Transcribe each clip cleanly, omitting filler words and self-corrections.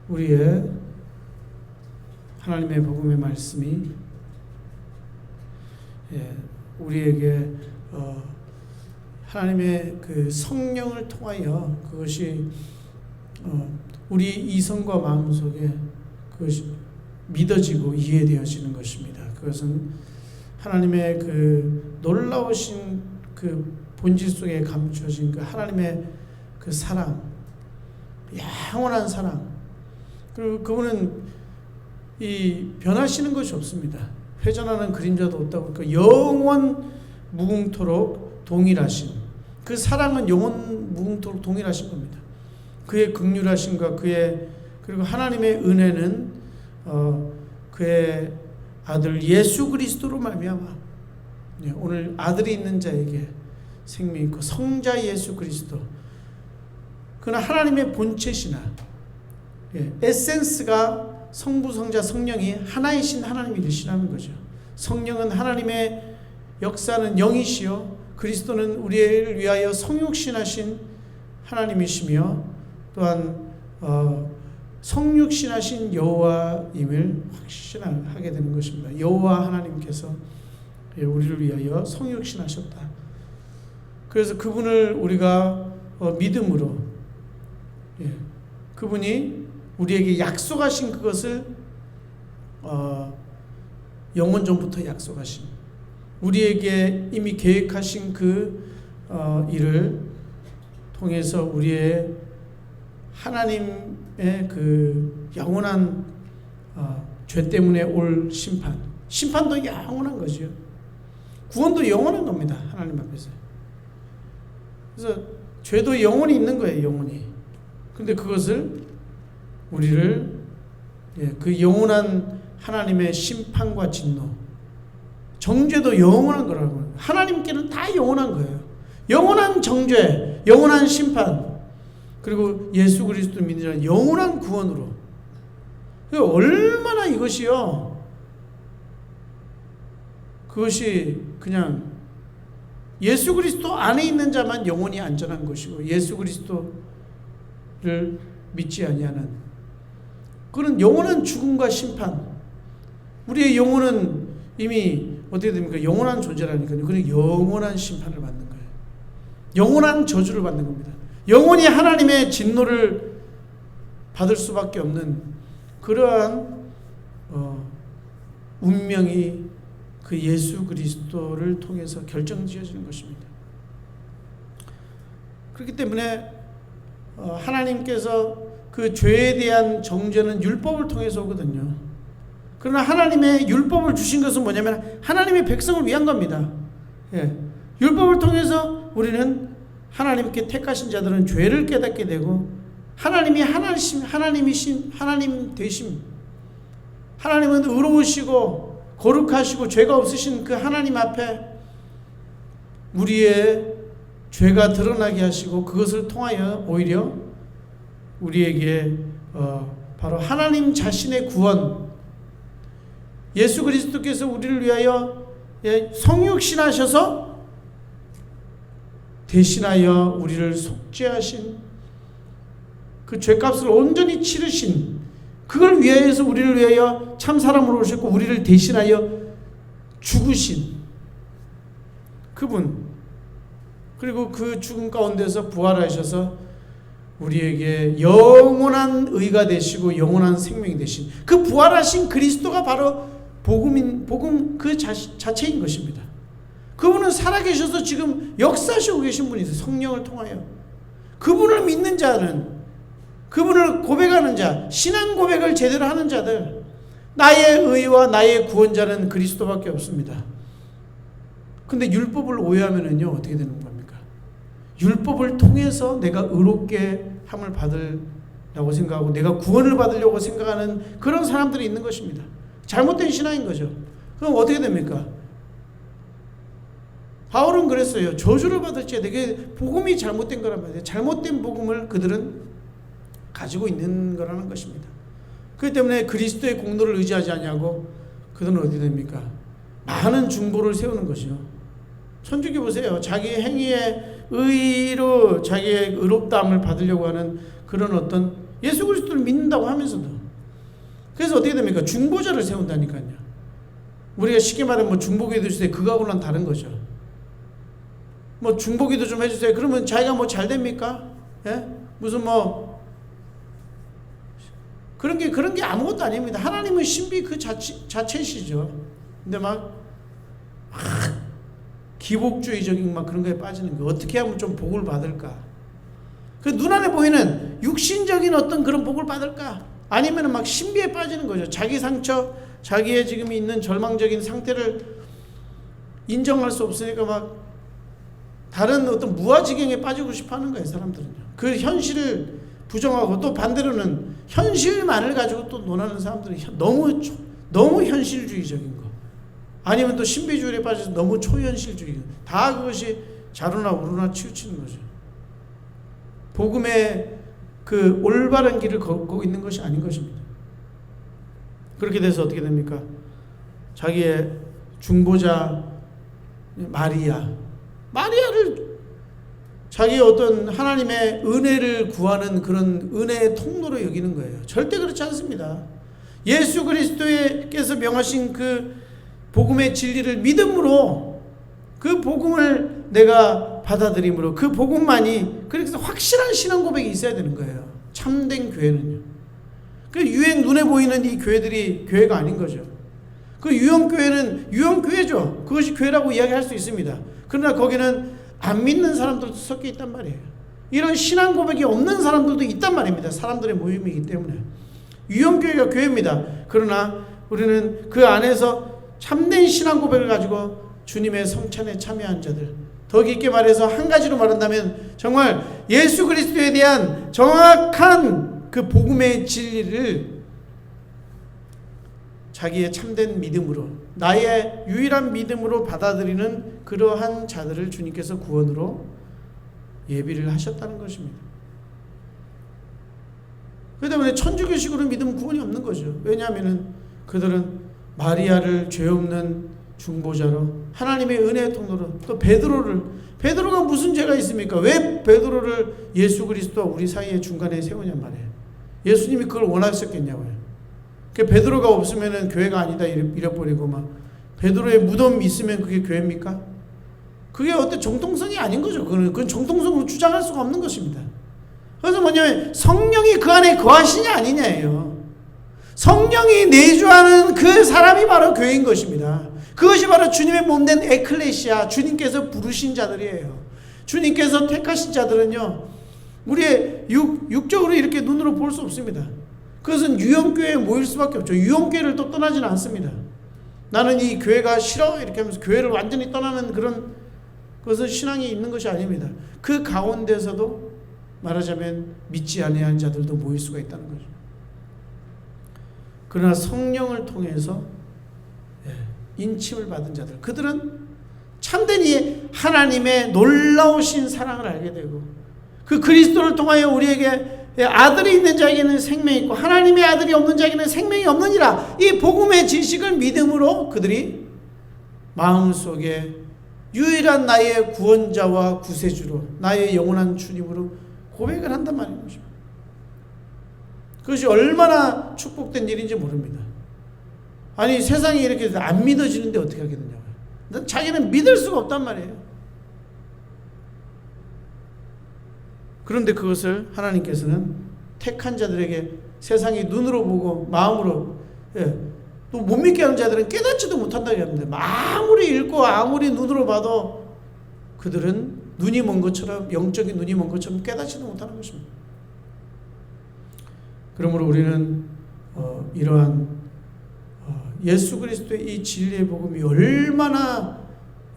우리의 하나님의 복음의 말씀이 우리에게 하나님의 그 성령을 통하여 그것이 우리 이성과 마음 속에 그것이 믿어지고 이해되어지는 것입니다. 그것은 하나님의 그 놀라우신 그 본질 속에 감춰진 그 하나님의 그 사랑, 영원한 사랑. 그리고 그분은 이 변하시는 것이 없습니다. 회전하는 그림자도 없다고. 그 영원 무궁토록 동일하신 그 사랑은 영원 무궁토록 동일하신 겁니다. 그의 긍휼하심과 그리고 하나님의 은혜는 그의 아들 예수 그리스도로 말미암아 오늘 아들이 있는 자에게 생명이 있고 성자 예수 그리스도, 그는 하나님의 본체시나 에센스가 성부 성자 성령이 하나이신 하나님이 되시라는 거죠. 성령은 하나님의 역사는 영이시요 그리스도는 우리를 위하여 성육신하신 하나님이시며 또한 성육신하신 여호와임을 확신하게 되는 것입니다. 여호와 하나님께서 우리를 위하여 성육신하셨다. 그래서 그분을 우리가 믿음으로 그분이 우리에게 약속하신 그것을 영원 전부터 약속하신 우리에게 이미 계획하신 그 일을 통해서 우리의 하나님의 그 영원한 죄 때문에 올 심판도 영원한 거죠. 구원도 영원한 겁니다. 하나님 앞에서. 그래서 죄도 영원히 있는 거예요. 영원히. 근데 그것을 우리를 그 영원한 하나님의 심판과 진노, 정죄도 영원한 거라고. 하나님께는 다 영원한 거예요. 영원한 정죄, 영원한 심판, 그리고 예수 그리스도 믿는 영원한 구원으로. 얼마나 이것이요. 그것이 그냥 예수 그리스도 안에 있는 자만 영원히 안전한 것이고 예수 그리스도를 믿지 아니하는 그런 영원한 죽음과 심판. 우리의 영혼은 이미 어떻게 됩니까? 영원한 존재라니까요. 그런 영원한 심판을 받는 거예요. 영원한 저주를 받는 겁니다. 영원히 하나님의 진노를 받을 수밖에 없는 그러한 운명이 그 예수 그리스도를 통해서 결정지어지는 것입니다. 그렇기 때문에 하나님께서 그 죄에 대한 정죄는 율법을 통해서 오거든요. 그러나 하나님의 율법을 주신 것은 뭐냐면 하나님의 백성을 위한 겁니다. 율법을 통해서 우리는 하나님께 택하신 자들은 죄를 깨닫게 되고 하나님이 하나님 되심, 하나님은 의로우시고 거룩하시고 죄가 없으신 그 하나님 앞에 우리의 죄가 드러나게 하시고 그것을 통하여 오히려 우리에게 바로 하나님 자신의 구원, 예수 그리스도께서 우리를 위하여 성육신하셔서 대신하여 우리를 속죄하신 그 죄값을 온전히 치르신, 그걸 위하여서 우리를 위하여 참사람으로 오셨고 우리를 대신하여 죽으신 그분, 그리고 그 죽음 가운데서 부활하셔서 우리에게 영원한 의가 되시고 영원한 생명이 되신 그 부활하신 그리스도가 바로 복음 그 자체인 것입니다. 그분은 살아계셔서 지금 역사하시고 계신 분이세요. 성령을 통하여. 그분을 믿는 자는, 그분을 고백하는 자, 신앙 고백을 제대로 하는 자들, 나의 의와 나의 구원자는 그리스도밖에 없습니다. 근데 율법을 오해하면은요 어떻게 되는 겁니까? 율법을 통해서 내가 의롭게 함을 받으려고 생각하고 내가 구원을 받으려고 생각하는 그런 사람들이 있는 것입니다. 잘못된 신앙인 거죠. 그럼 어떻게 됩니까? 바울은 그랬어요. 저주를 받을지 되게 복음이 잘못된 거란 말이에요. 잘못된 복음을 그들은 가지고 있는 거라는 것입니다. 그렇기 때문에 그리스도의 공로를 의지하지 않냐고 그들은 어떻게 됩니까? 많은 중보를 세우는 것이요. 천주교 보세요. 자기 행위에 의로 자기의 의롭다함을 받으려고 하는 그런 어떤 예수 그리스도를 믿는다고 하면서도, 그래서 어떻게 됩니까? 중보자를 세운다니까요. 우리가 쉽게 말하면 뭐 중보기도 해주세요, 그거하고는 다른 거죠. 뭐 중보기도 좀 해주세요. 그러면 자기가 뭐 잘 됩니까? 예? 무슨 뭐 그런 게 아무것도 아닙니다. 하나님은 신비 그 자체시죠. 근데 막 기복주의적인 막 그런 거에 빠지는 거. 어떻게 하면 좀 복을 받을까? 그 눈안에 보이는 육신적인 어떤 그런 복을 받을까? 아니면 막 신비에 빠지는 거죠. 자기 상처, 자기의 지금 있는 절망적인 상태를 인정할 수 없으니까 막 다른 어떤 무아지경에 빠지고 싶어 하는 거예요, 사람들은요. 그 현실을 부정하고, 또 반대로는 현실만을 가지고 또 논하는 사람들은 너무 현실주의적인 거, 아니면 또 신비주의에 빠져서 너무 초현실주의, 다 그것이 자루나 우루나 치우치는 거죠. 복음의 그 올바른 길을 걷고 있는 것이 아닌 것입니다. 그렇게 돼서 어떻게 됩니까? 자기의 중보자 마리아를 자기의 어떤 하나님의 은혜를 구하는 그런 은혜의 통로로 여기는 거예요. 절대 그렇지 않습니다. 예수 그리스도께서 명하신 그 복음의 진리를 믿음으로, 그 복음을 내가 받아들임으로, 그 복음만이, 그래서 확실한 신앙 고백이 있어야 되는 거예요. 참된 교회는요. 그 유행 눈에 보이는 이 교회들이 교회가 아닌 거죠. 그 유형교회는 유형교회죠. 그것이 교회라고 이야기할 수 있습니다. 그러나 거기는 안 믿는 사람들도 섞여 있단 말이에요. 이런 신앙 고백이 없는 사람들도 있단 말입니다. 사람들의 모임이기 때문에. 유형교회가 교회입니다. 그러나 우리는 그 안에서 참된 신앙 고백을 가지고 주님의 성찬에 참여한 자들, 더 깊게 말해서 한 가지로 말한다면 정말 예수 그리스도에 대한 정확한 그 복음의 진리를 자기의 참된 믿음으로, 나의 유일한 믿음으로 받아들이는 그러한 자들을 주님께서 구원으로 예비를 하셨다는 것입니다. 그렇기 때문에 천주교식으로 믿으면 구원이 없는 거죠. 왜냐하면 그들은 마리아를 죄 없는 중보자로, 하나님의 은혜의 통로로, 또 베드로가 무슨 죄가 있습니까? 왜 베드로를 예수 그리스도와 우리 사이의 중간에 세우냔 말이에요. 예수님이 그걸 원하셨겠냐고요. 베드로가 없으면 교회가 아니다 이래버리고, 막 베드로의 무덤 있으면 그게 교회입니까? 그게 어떤 정통성이 아닌 거죠. 그건 정통성으로 주장할 수가 없는 것입니다. 그래서 뭐냐면 성령이 그 안에 거하시냐 아니냐예요. 성령이 내주하는 그 사람이 바로 교회인 것입니다. 그것이 바로 주님의 몸된 에클레시아, 주님께서 부르신 자들이에요. 주님께서 택하신 자들은요, 우리의 육적으로 이렇게 눈으로 볼 수 없습니다. 그것은 유형교회에 모일 수밖에 없죠. 유형교회를 또 떠나지는 않습니다. 나는 이 교회가 싫어 이렇게 하면서 교회를 완전히 떠나는 그런 것은 신앙이 있는 것이 아닙니다. 그 가운데서도 말하자면 믿지 아니하는 자들도 모일 수가 있다는 거죠. 그러나 성령을 통해서 인침을 받은 자들, 그들은 참된 이 하나님의 놀라우신 사랑을 알게 되고, 그 그리스도를 통하여 우리에게 아들이 있는 자에게는 생명이 있고 하나님의 아들이 없는 자에게는 생명이 없느니라, 이 복음의 지식을 믿음으로 그들이 마음속에 유일한 나의 구원자와 구세주로, 나의 영원한 주님으로 고백을 한단 말인 것입니다. 그것이 얼마나 축복된 일인지 모릅니다. 아니 세상이 이렇게 안 믿어지는데 어떻게 하겠느냐고요. 자기는 믿을 수가 없단 말이에요. 그런데 그것을 하나님께서는 택한 자들에게 세상이 눈으로 보고 마음으로, 또 못 믿게 하는 자들은 깨닫지도 못한다고 합니다. 아무리 읽고 아무리 눈으로 봐도 그들은 눈이 먼 것처럼, 영적인 눈이 먼 것처럼 깨닫지도 못하는 것입니다. 그러므로 우리는 이러한 예수 그리스도의 이 진리의 복음이 얼마나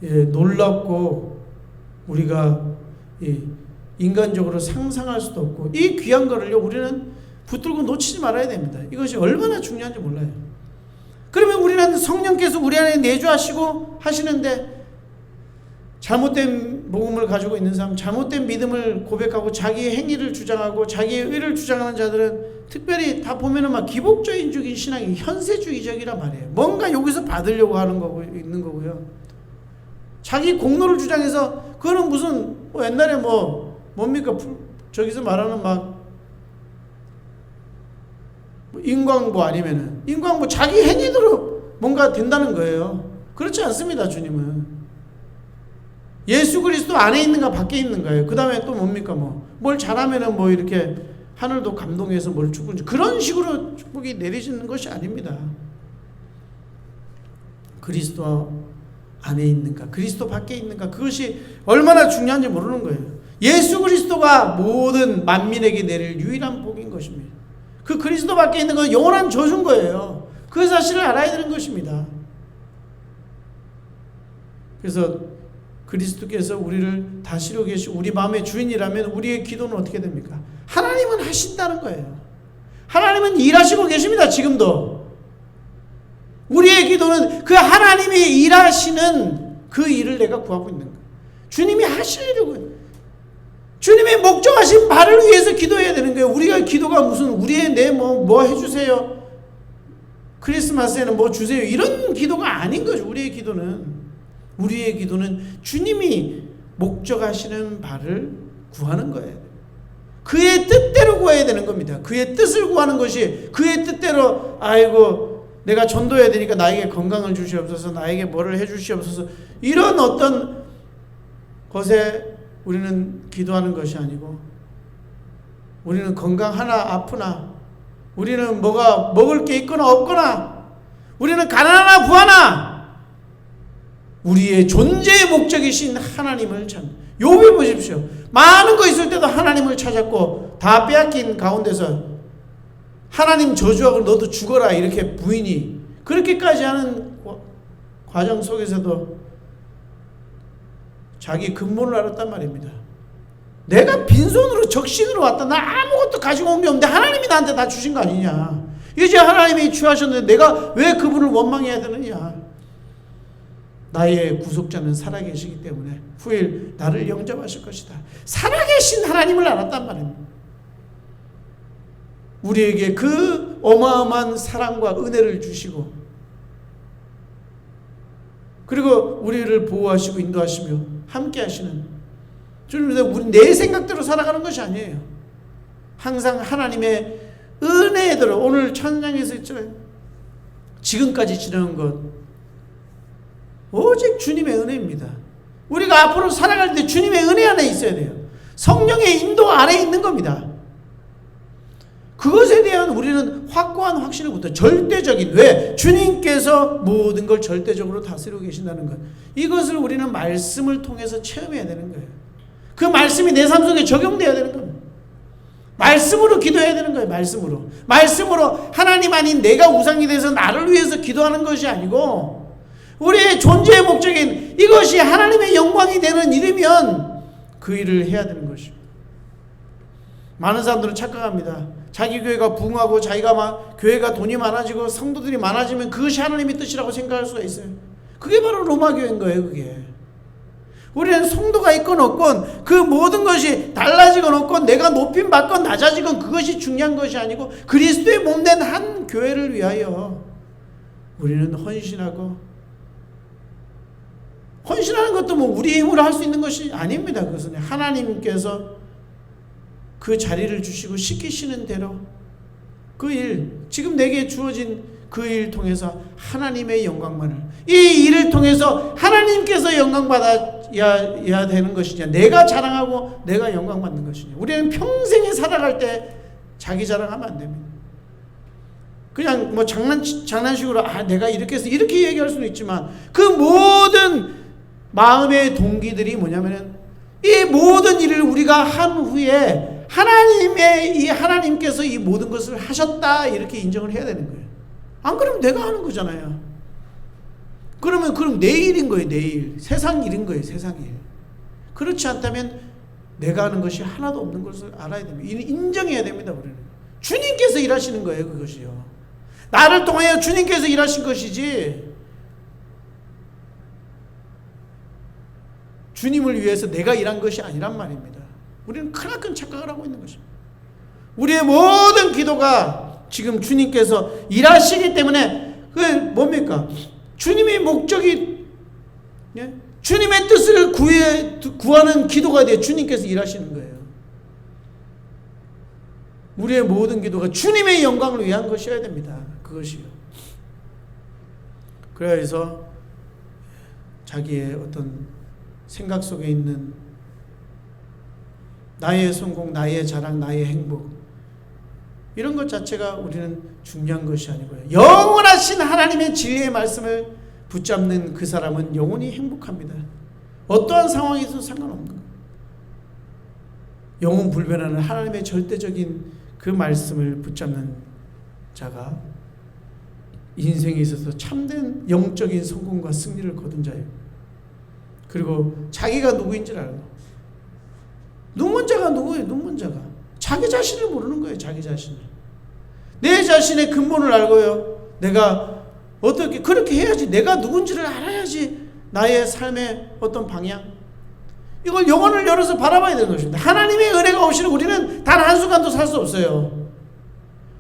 놀랍고 우리가 인간적으로 상상할 수도 없고, 이 귀한 거를요 우리는 붙들고 놓치지 말아야 됩니다. 이것이 얼마나 중요한지 몰라요. 그러면 우리는 성령께서 우리 안에 내주하시고 하시는데, 잘못된 복음을 가지고 있는 사람, 잘못된 믿음을 고백하고 자기의 행위를 주장하고 자기의 의를 주장하는 자들은 특별히 다 보면은 막 기복주의적인 신앙이 현세주의적이란 말이에요. 뭔가 여기서 받으려고 하는 거고 있는 거고요. 자기 공로를 주장해서 그거는 무슨 옛날에 뭡니까? 저기서 말하는 인광보 아니면은 인광보 자기 행위대로 뭔가 된다는 거예요. 그렇지 않습니다. 주님은 예수 그리스도 안에 있는가 밖에 있는가요. 그 다음에 또 뭡니까? 뭘 잘하면은 이렇게 하늘도 감동해서 뭘 축복지 그런 식으로 축복이 내리시는 것이 아닙니다. 그리스도 안에 있는가 그리스도 밖에 있는가 그것이 얼마나 중요한지 모르는 거예요. 예수 그리스도가 모든 만민에게 내릴 유일한 복인 것입니다. 그 그리스도 밖에 있는 건 영원한 저주인 거예요. 그 사실을 알아야 되는 것입니다. 그래서 그리스도께서 우리를 다스리고 계시고 우리 마음의 주인이라면 우리의 기도는 어떻게 됩니까? 하나님은 하신다는 거예요. 하나님은 일하시고 계십니다. 지금도. 우리의 기도는 그 하나님이 일하시는 그 일을 내가 구하고 있는 거예요. 주님이 하시려고 주님이 목적하신 바를 위해서 기도해야 되는 거예요. 우리가 기도가 무슨 우리의 뭐 해주세요. 크리스마스에는 뭐 주세요. 이런 기도가 아닌 거죠. 우리의 기도는 주님이 목적하시는 바를 구하는 거예요. 그의 뜻대로 구해야 되는 겁니다. 그의 뜻을 구하는 것이 그의 뜻대로 내가 전도해야 되니까 나에게 건강을 주시옵소서 나에게 뭐를 해주시옵소서 이런 어떤 것에 우리는 기도하는 것이 아니고 우리는 건강하나 아프나 우리는 뭐가 먹을 게 있거나 없거나 우리는 가난하나 부하나 우리의 존재의 목적이신 하나님을 찾는 욥을 보십시오. 많은 거 있을 때도 하나님을 찾았고 다 빼앗긴 가운데서 하나님 저주하고 너도 죽어라 이렇게 부인이 그렇게까지 하는 과정 속에서도 자기 근본을 알았단 말입니다. 내가 빈손으로 적신으로 왔다. 나 아무것도 가지고 온 게 없는데 하나님이 나한테 다 주신 거 아니냐. 이제 하나님이 취하셨는데 내가 왜 그분을 원망해야 되느냐. 나의 구속자는 살아계시기 때문에 후일 나를 영접하실 것이다. 살아계신 하나님을 알았단 말입니다. 우리에게 그 어마어마한 사랑과 은혜를 주시고 그리고 우리를 보호하시고 인도하시며 함께 하시는 주님, 우리 내 생각대로 살아가는 것이 아니에요. 항상 하나님의 은혜대로 오늘 찬양에서 있잖아요. 지금까지 지나온 것 오직 주님의 은혜입니다. 우리가 앞으로 살아갈 때 주님의 은혜 안에 있어야 돼요. 성령의 인도 안에 있는 겁니다. 그것에 대한 우리는 확고한 확신을 붙어요. 절대적인 왜? 주님께서 모든 걸 절대적으로 다스리고 계신다는 것. 이것을 우리는 말씀을 통해서 체험해야 되는 거예요. 그 말씀이 내 삶 속에 적용돼야 되는 겁니다. 말씀으로 기도해야 되는 거예요. 말씀으로 하나님 아닌 내가 우상이 돼서 나를 위해서 기도하는 것이 아니고 우리의 존재의 목적인 이것이 하나님의 영광이 되는 일이면 그 일을 해야 되는 것이죠. 많은 사람들은 착각합니다. 자기 교회가 부흥하고 자기가 막 교회가 돈이 많아지고 성도들이 많아지면 그것이 하나님의 뜻이라고 생각할 수가 있어요. 그게 바로 로마 교회인 거예요. 그게 우리는 성도가 있건 없건 그 모든 것이 달라지건 없건 내가 높임 받건 낮아지건 그것이 중요한 것이 아니고 그리스도의 몸된 한 교회를 위하여 우리는 헌신하는 것도 우리의 힘으로 할 수 있는 것이 아닙니다. 그것은 하나님께서 그 자리를 주시고 시키시는 대로 그 일, 지금 내게 주어진 그 일 통해서 하나님의 영광만을 이 일을 통해서 하나님께서 영광받아야 되는 것이냐 내가 자랑하고 내가 영광받는 것이냐. 우리는 평생에 살아갈 때 자기 자랑하면 안 됩니다. 그냥 장난식으로 내가 이렇게 해서 이렇게 얘기할 수는 있지만 그 모든 마음의 동기들이 뭐냐면은 이 모든 일을 우리가 한 후에 하나님께서 이 모든 것을 하셨다 이렇게 인정을 해야 되는 거예요. 안 그러면 내가 하는 거잖아요. 그럼 내 일인 거예요. 내 일. 세상 일인 거예요. 세상 일. 그렇지 않다면 내가 하는 것이 하나도 없는 것을 알아야 됩니다. 인정해야 됩니다. 우리는 주님께서 일하시는 거예요. 그것이요. 나를 통하여 주님께서 일하신 것이지 주님을 위해서 내가 일한 것이 아니란 말입니다. 우리는 크나큰 착각을 하고 있는 것입니다. 우리의 모든 기도가 지금 주님께서 일하시기 때문에 그 뭡니까? 주님의 목적이 주님의 뜻을 구하는 기도가 돼 주님께서 일하시는 거예요. 우리의 모든 기도가 주님의 영광을 위한 것이어야 됩니다. 그것이요. 그래서 자기의 어떤 생각 속에 있는 나의 성공, 나의 자랑, 나의 행복 이런 것 자체가 우리는 중요한 것이 아니고요. 영원하신 하나님의 진리의 말씀을 붙잡는 그 사람은 영원히 행복합니다. 어떠한 상황에서 상관없는 거예요. 영원 불변하는 하나님의 절대적인 그 말씀을 붙잡는 자가 인생에 있어서 참된 영적인 성공과 승리를 거둔 자예요. 그리고 자기가 누구인지를 알고, 눈먼자가 누구예요? 눈먼자가 자기 자신을 모르는 거예요. 자기 자신을. 내 자신의 근본을 알고요. 내가 어떻게 그렇게 해야지, 내가 누군지를 알아야지 나의 삶의 어떤 방향, 이걸 영혼을 열어서 바라봐야 되는 것입니다. 하나님의 은혜가 오시는 우리는 단 한순간도 살 수 없어요.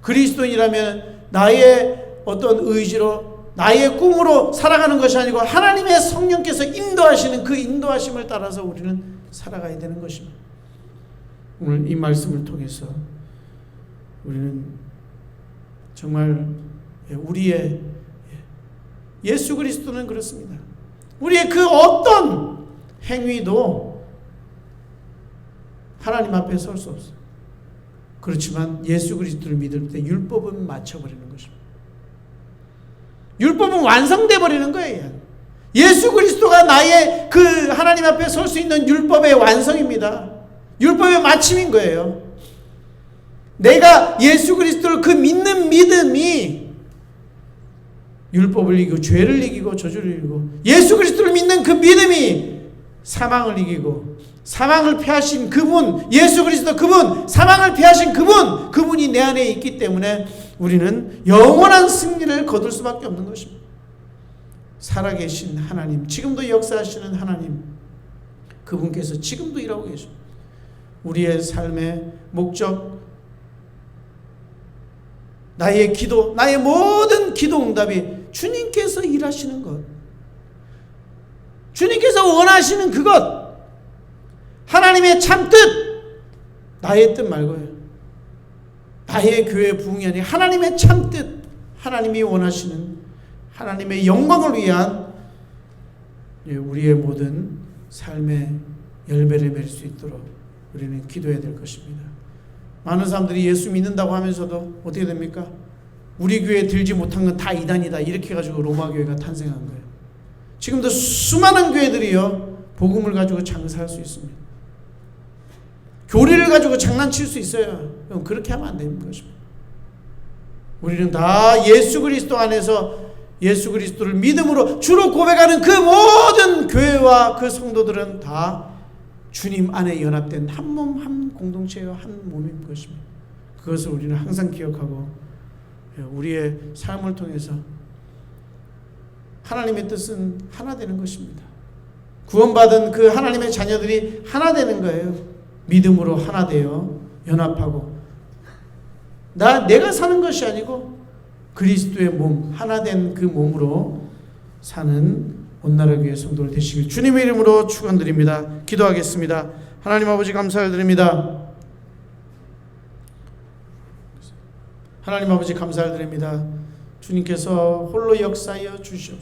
그리스도인이라면 나의 어떤 의지로, 나의 꿈으로 살아가는 것이 아니고 하나님의 성령께서 인도하시는 그 인도하심을 따라서 우리는 살아가야 되는 것입니다. 오늘 이 말씀을 통해서 우리는 정말 우리의 예수 그리스도는 그렇습니다. 우리의 그 어떤 행위도 하나님 앞에 설 수 없어요. 그렇지만 예수 그리스도를 믿을 때 율법은 맞춰버리는 것입니다. 율법은 완성돼 버리는 거예요. 예수 그리스도가 나의 그 하나님 앞에 설 수 있는 율법의 완성입니다. 율법의 마침인 거예요. 내가 예수 그리스도를 그 믿는 믿음이 율법을 이기고 죄를 이기고 저주를 이기고, 예수 그리스도를 믿는 그 믿음이 사망을 이기고, 사망을 패하신 그분, 예수 그리스도 그분, 사망을 패하신 그분이 내 안에 있기 때문에 우리는 영원한 승리를 거둘 수밖에 없는 것입니다. 살아계신 하나님, 지금도 역사하시는 하나님, 그분께서 지금도 일하고 계십니다. 우리의 삶의 목적, 나의 기도, 나의 모든 기도 응답이 주님께서 일하시는 것, 주님께서 원하시는 그것, 하나님의 참뜻, 나의 뜻 말고요. 나의 교회 부흥이 아니라 하나님의 참뜻, 하나님이 원하시는 하나님의 영광을 위한 우리의 모든 삶의 열매를 맺을 수 있도록 우리는 기도해야 될 것입니다. 많은 사람들이 예수 믿는다고 하면서도 어떻게 됩니까? 우리 교회에 들지 못한 건 다 이단이다, 이렇게 해가지고 로마 교회가 탄생한 거예요. 지금도 수많은 교회들이요, 복음을 가지고 장사할 수 있습니다. 교리를 가지고 장난칠 수 있어요. 그렇게 하면 안 되는 것입니다. 우리는 다 예수 그리스도 안에서 예수 그리스도를 믿음으로 주로 고백하는 그 모든 교회와 그 성도들은 다 주님 안에 연합된 한 몸, 한 공동체와 한 몸인 것입니다. 그것을 우리는 항상 기억하고 우리의 삶을 통해서 하나님의 뜻은 하나 되는 것입니다. 구원받은 그 하나님의 자녀들이 하나 되는 거예요. 믿음으로 하나 되어 연합하고, 내가 사는 것이 아니고 그리스도의 몸, 하나 된 그 몸으로 사는 온나라 교회 성도를 되시길 주님의 이름으로 축원드립니다. 기도하겠습니다. 하나님 아버지 감사드립니다. 하나님 아버지 감사드립니다. 주님께서 홀로 역사하여 주시옵소서.